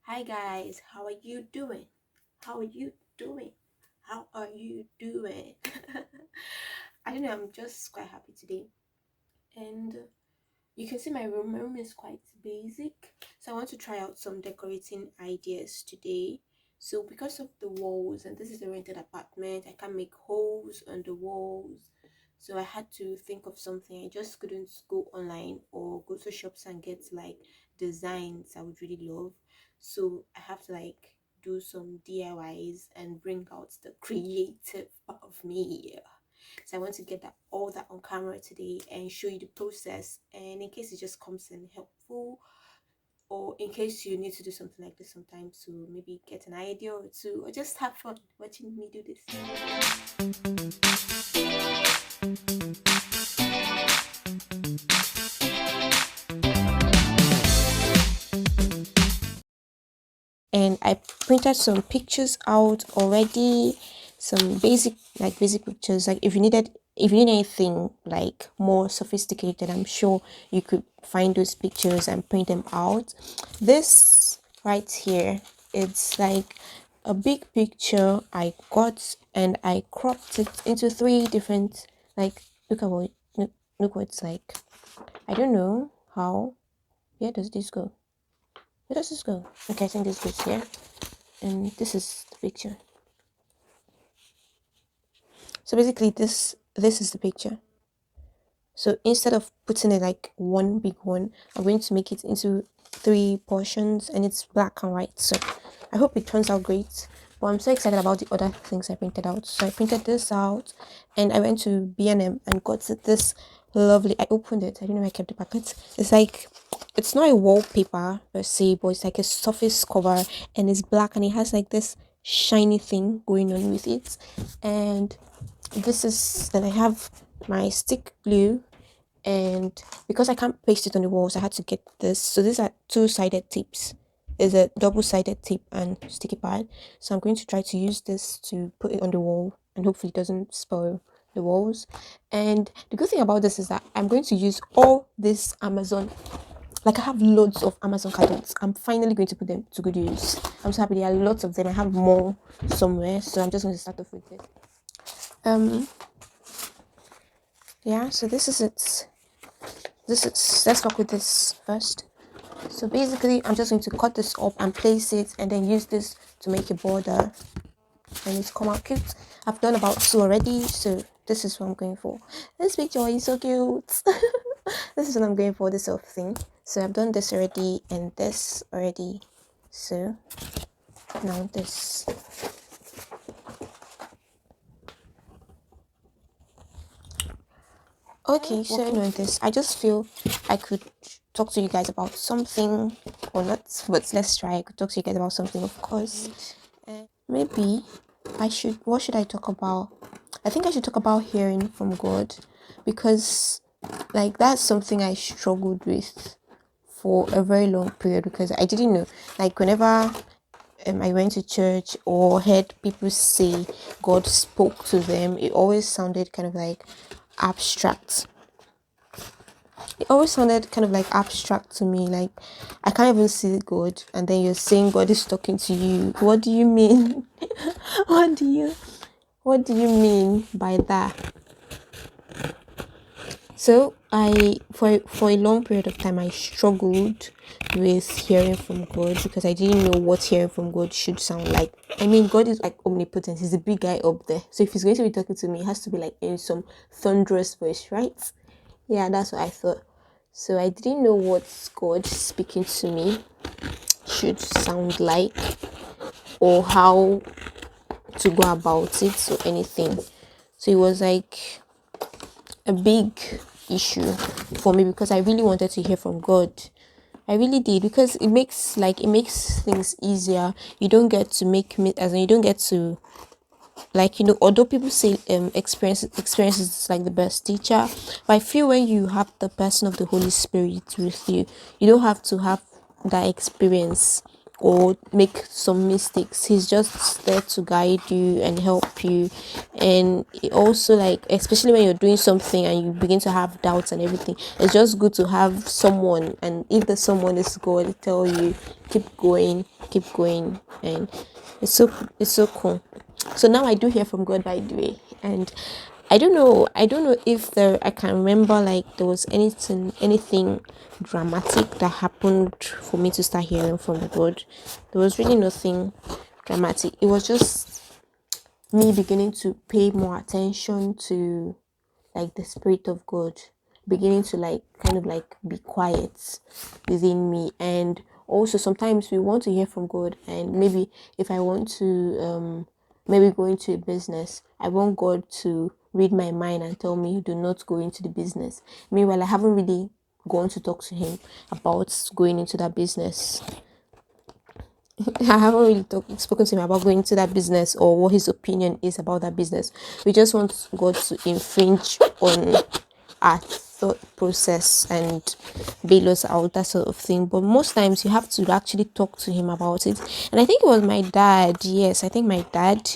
Hi guys, how are you doing? How are you doing? How are you doing? I don't know, I'm just quite happy today. And you can see my room. My room is quite basic. So I want to try out some decorating ideas today. So because of the walls, and this is a rented apartment, I can't make holes on the walls. So I had to think of something. I just couldn't go online or go to shops and get like designs I would really love. So I have to like do some DIYs and bring out the creative part of me. So I want to get that all that on camera today and show you the process, and in case it just comes in helpful, or in case you need to do something like this sometimes to maybe get an idea or two, or just have fun watching me do this. And I printed some pictures out already, some basic pictures. Like if you need anything like more sophisticated, I'm sure you could find those pictures and print them out. This right here, it's like a big picture I got, and I cropped it into three different, like, look what it's like. I don't know how. Where does this go? Where does this go? Okay, I think this goes here, and this is the picture. So basically this is the picture. So instead of putting it like one big one, I'm going to make it into three portions, and it's black and white. So I hope it turns out great. But I'm so excited about the other things I printed out. So I printed this out, and I went to B&M and got this lovely. I opened it. I didn't know I kept the packet. It's like, it's not a wallpaper per se, but it's like a surface cover, and it's black, and it has like this shiny thing going on with it. And this is that I have my stick glue, and because I can't paste it on the walls, I had to get this. So these are two-sided tapes. Is a double-sided tape and sticky pad. So I'm going to try to use this to put it on the wall, and hopefully it doesn't spoil the walls. And the good thing about this is that I'm going to use all this Amazon, like I have loads of Amazon cartons. I'm finally going to put them to good use. I'm so happy. There are lots of them. I have more somewhere, so I'm just going to start off with it. um yeah, so this is it. Let's work with this first. So basically I'm just going to cut this up and place it, and then use this to make a border, and it's come out cute. I've done about two already, so this is what I'm going for. This picture is so cute. This is what I'm going for, this sort of thing. So I've done this already and this already. So now this. Okay, so working on this, I just feel I could talk to you guys about something, or not, but let's try. I could talk to you guys about something, of course. Maybe what should I talk about? I think I should talk about hearing from God, because like that's something I struggled with for a very long period, because I didn't know, like whenever I went to church or heard people say God spoke to them, it always sounded kind of like abstract. It always sounded kind of like abstract to me. Like, I can't even see God, and then you're saying God is talking to you. What do you mean? what do you what do you mean by that? So I for a long period of time I struggled with hearing from God, because I didn't know what hearing from God should sound like. I mean, God is like omnipotent. He's the big guy up there. So if he's going to be talking to me, it has to be like in some thunderous voice, right? Yeah, that's what I thought. So I didn't know what God speaking to me should sound like, or how to go about it, or anything. So it was like a big issue for me, because I really wanted to hear from God. I really did, because it makes things easier. You don't get to as in you don't get to, like, although people say experience is like the best teacher, but I feel when you have the person of the Holy Spirit with you, you don't have to have that experience or make some mistakes. He's just there to guide you and help you. And it also, like, especially when you're doing something and you begin to have doubts and everything, it's just good to have someone, and if the someone is God, tell you keep going, keep going, and it's so cool. So now I do hear from God, by the way, and I don't know if I can remember like there was anything dramatic that happened for me to start hearing from God. There was really nothing dramatic. It was just me beginning to pay more attention to like the spirit of God, beginning to like kind of like be quiet within me. And also sometimes we want to hear from God, and maybe if I want to maybe go into a business, I want God to read my mind and tell me do not go into the business. Meanwhile, I haven't really gone to talk to him about going into that business. I haven't really spoken to him about going to that business or what his opinion is about that business. We just want God to infringe on our thought process and bail us out, that sort of thing. But most times you have to actually talk to him about it. And I think it was my dad. Yes, I think my dad.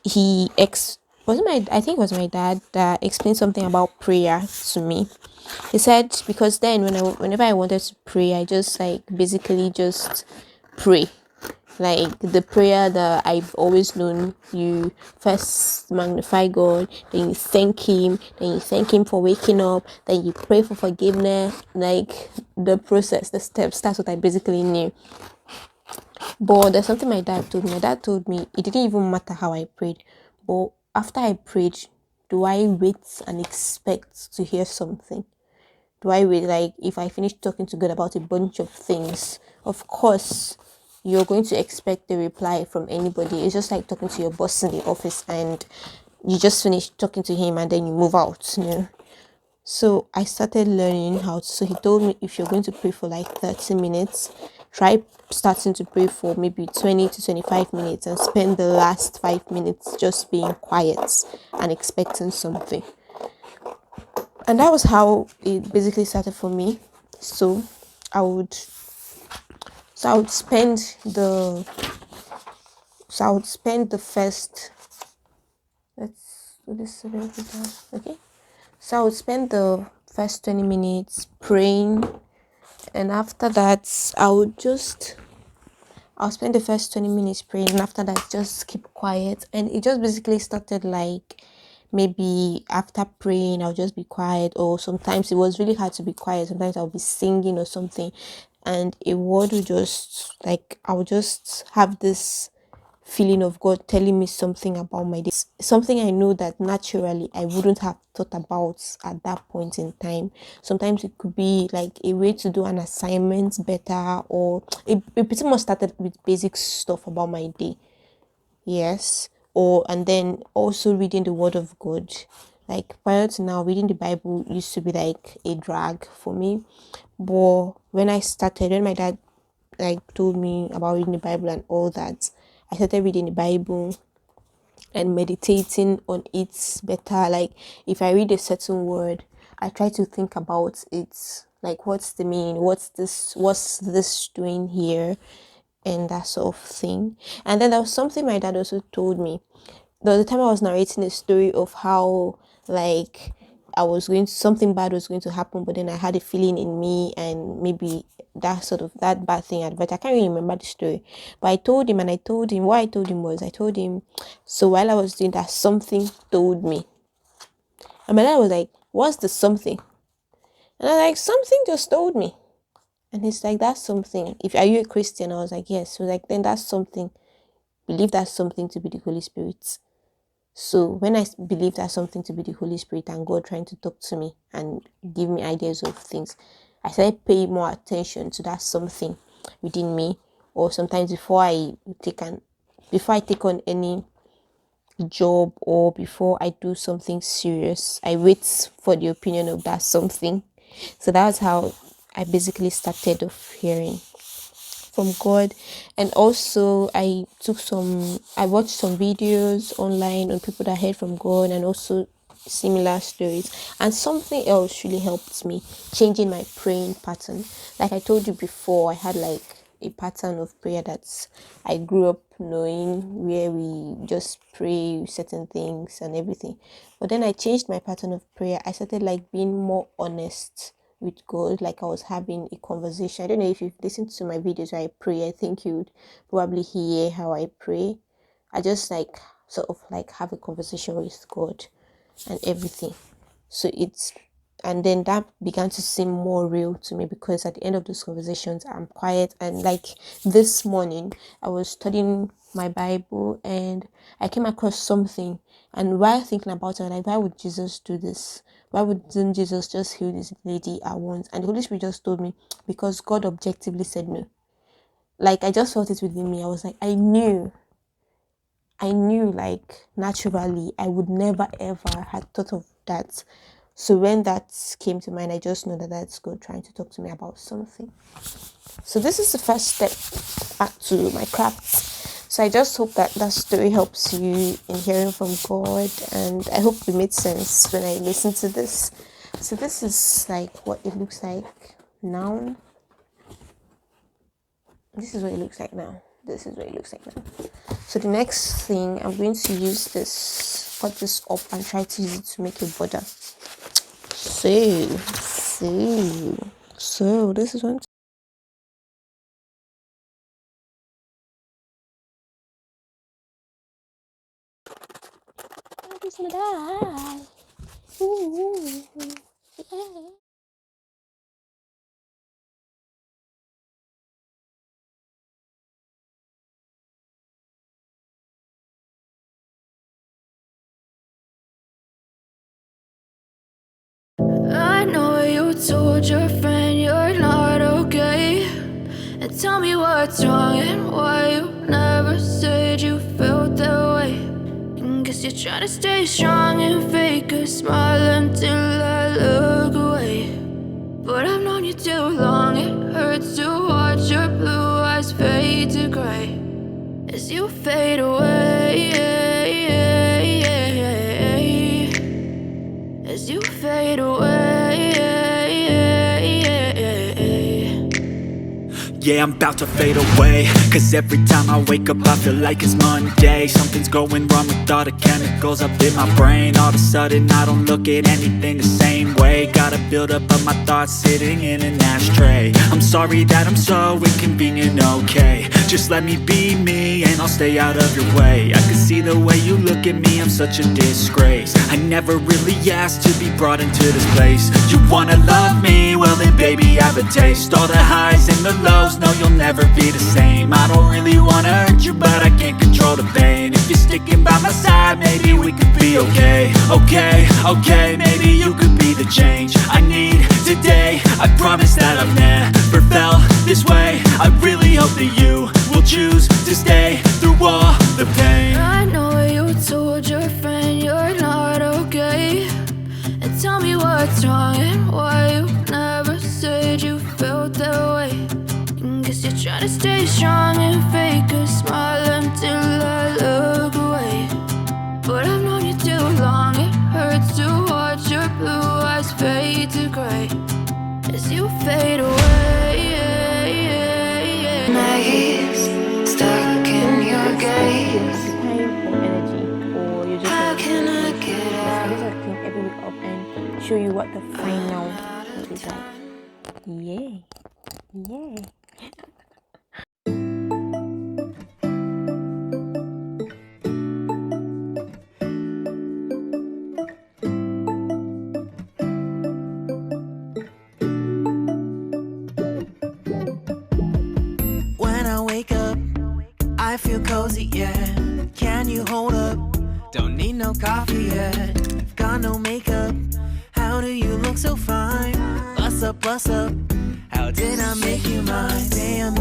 He ex wasn't my I think it was my dad that explained something about prayer to me. He said because then whenever I wanted to pray, I just like basically just pray, like the prayer that I've always known. You first magnify God, then you thank him for waking up, then you pray for forgiveness, like the process, the steps. That's what I basically knew. But there's something my dad told me. My dad told me it didn't even matter how I prayed, but after I prayed, do I wait and expect to hear something? Do I wait, like if I finish talking to God about a bunch of things? Of course you're going to expect a reply from anybody. It's just like talking to your boss in the office and you just finish talking to him and then you move out, you know. So I started learning how to. So he told me if you're going to pray for like 30 minutes, try starting to pray for maybe 20 to 25 minutes and spend the last 5 minutes just being quiet and expecting something. And that was how it basically started for me. So I would so I would spend the first, let's do this a little bit down. Okay. So I would spend the first 20 minutes praying, and after that I'll spend the first 20 minutes praying, and after that just keep quiet. And it just basically started like maybe after praying I'll just be quiet, or sometimes it was really hard to be quiet. Sometimes I'll be singing or something, and a word would just like I would just have this feeling of God telling me something about my day, something I know that naturally I wouldn't have thought about at that point in time. Sometimes it could be like a way to do an assignment better, or it pretty much started with basic stuff about my day. Yes. Or and then also reading the word of God. Like prior to now, reading the Bible used to be like a drag for me. But when my dad like told me about reading the Bible and all that, I started reading the Bible and meditating on it better. Like if I read a certain word, I try to think about it. Like what's the meaning? What's this doing here? And that sort of thing. And then there was something my dad also told me. There was a time I was narrating a story of how like something bad was going to happen, but then I had a feeling in me, and maybe that bad thing had, but I can't really remember the story. But I told him, and I told him what I told him was, I told him, so while I was doing that, something told me. And my dad was like, what's the something? And I was like, something just told me. And he's like, that's something. If are you a Christian? I was like, yes. So like, then that's something. Believe that's something to be the Holy Spirit. So when I believe that's something to be the Holy Spirit and God trying to talk to me and give me ideas of things, I started paying more attention to that something within me. Or sometimes before I take on any job, or before I do something serious, I wait for the opinion of that something. So that's how I basically started off hearing from God. And also I watched some videos online on people that heard from God, and also similar stories. And something else really helped me changing my praying pattern. Like I told you before, I had like a pattern of prayer that I grew up knowing, where we just pray certain things and everything. But then I changed my pattern of prayer. I started like being more honest with God, like I was having a conversation. I don't know if you've listened to my videos where I pray. I think you'd probably hear how I pray. I just like sort of like have a conversation with God and everything. So it's, and then that began to seem more real to me, because at the end of those conversations I'm quiet, and like this morning I was studying my Bible and I came across something, and while thinking about it, I'm like, why would Jesus do this? Why wouldn't Jesus just heal this lady at once? And the Holy Spirit just told me, because God objectively said no. Like I just felt it within me. I was like, I knew like naturally I would never ever had thought of that. So when that came to mind, I just know that that's God trying to talk to me about something. So this is the first step back to my craft. So I just hope that that story helps you in hearing from God, and I hope it made sense when I listened to this. So this is like what it looks like now. This is what it looks like now. This is what it looks like now. So the next thing, I'm going to use this, cut this up and try to use it to make a border. So this is one. I'm just gonna die. Ooh, yeah. I know you told your friend you're not okay, and tell me what's wrong and why you never said you felt that way. And guess you're trying to stay strong and fake a smile until I look away. But I've known you too long, it hurts to watch your blue eyes fade to gray as you fade away, as you fade away. Yeah, I'm about to fade away, cause every time I wake up I feel like it's Monday. Something's going wrong with all the chemicals up in my brain. All of a sudden I don't look at anything the same way. Gotta build up of my thoughts sitting in an ashtray. I'm sorry that I'm so inconvenient, okay. Just let me be me and I'll stay out of your way. I can see the way you look at me, I'm such a disgrace. I never really asked to be brought into this place. You wanna love me? Well then baby I have a taste. All the highs and the lows, no you'll never be the same. I don't really wanna hurt you but I can't control the pain. If you're sticking by my side maybe we could be okay. Okay, maybe you could be the change I need today. I promise that I've never felt this way. I really hope that you will choose to stay through all the pain. I know you told your friend you're not okay, and tell me what's wrong and why you never said you felt that way. And guess you're trying to stay strong and fake a smile until I look away. But I've known you too long, it hurts to watch your blue eyes fade to gray as you fade away. Nights stuck in your gaze. How can I get out? I just have to clean every week up and show you what the final look is like. Yeah. When I wake up, I feel cozy, yeah. Can you hold up? Don't need no coffee yet. Got no makeup. How do you look so fine? Bust up. How did I make you mine? Say I'm